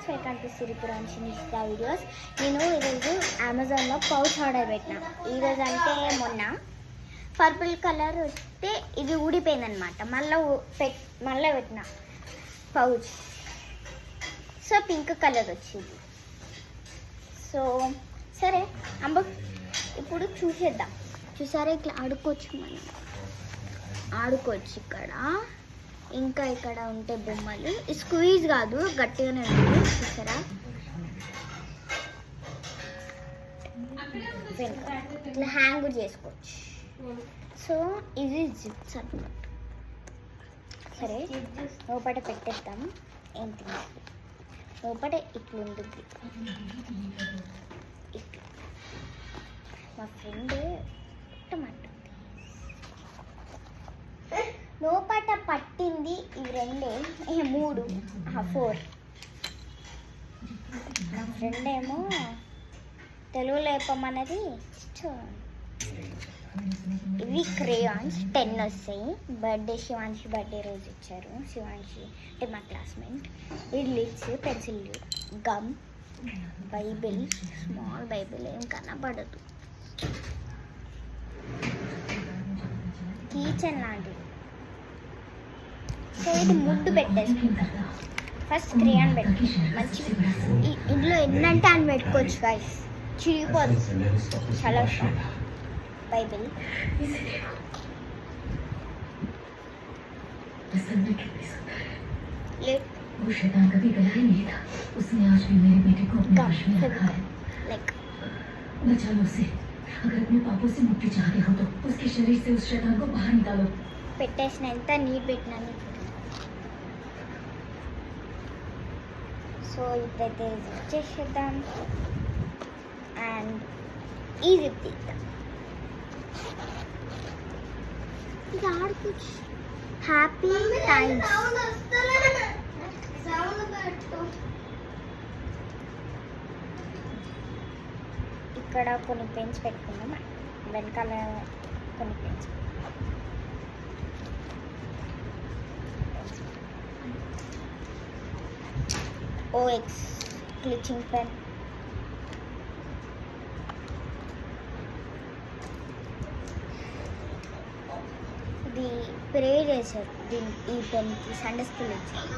Viewers, welcome to సిరిపురాంచి Nishtha videos. నేను ఈరోజు అమెజాన్లో పౌచ్ ఆర్డర్ పెట్టిన. ఈరోజు అంటే మొన్న పర్పుల్ కలర్ వస్తే ఇది ఊడిపోయిందనమాట. మళ్ళీ పెట్టిన పౌచ్. సో పింక్ కలర్ వచ్చింది. సో సరే ఇప్పుడు చూసేద్దాం. చూసారా, ఇట్లా ఆడుకోవచ్చు, మనం ఆడుకోవచ్చు. ఇంకా ఇక్కడ ఉంటే బొమ్మలు స్క్వీజ్ కాదు, గట్టిగానే ఉంటుంది. చూసారా, ఇట్లా హ్యాంగ్ చేసుకోవచ్చు. సో ఇది జిప్స్ అన్నమాట. సరే లోపల పెట్టేస్తాము. ఏంటి లోపల ఇట్లుంటుంది. ఇట్లా మా ఫ్రెండ్ పెట్టమంటుంది. లోపట పట్టింది ఇవి రెండే, 3 4. నా ఫ్రెండ్ ఏమో తెలుగులో చెప్పమన్నది. ఇవి క్రేయాన్స్ 10 వస్తాయి. శివాంశి బర్త్డే రోజు ఇచ్చారు. శివాంశి అంటే మా క్లాస్మేట్. ఇది lids, pencil, gum, Bible, small Bible, ఏం కనపడదు. కిచెన్ లాంటిది. సో ఇది ముడ్డు పెట్టేసుకుంటాం. ఫస్ట్ క్రేయాన్ పెట్టి మంచి ఇందులో ఎన్నంటే అని పెట్టుకోవచ్చు గైస్, చిరిగిపోదు. చాలా బైబిల్, పెట్టేసిన ఎంత నీట్ పెట్టినా. సో ఇప్పుడైతే చేసేద్దాం అండ్ ఈజీ తీద్దాం. ఇది ఆడుకోవచ్చు. Happy times. ఇక్కడ కొన్ని పెన్స్ పెట్టుకుందాం. వెనకాల కొన్ని పెన్స్. OX glitching pen. ఇది ప్రే చేశారు ఈ పెన్కి, సండే స్కూల్ ఇచ్చారు.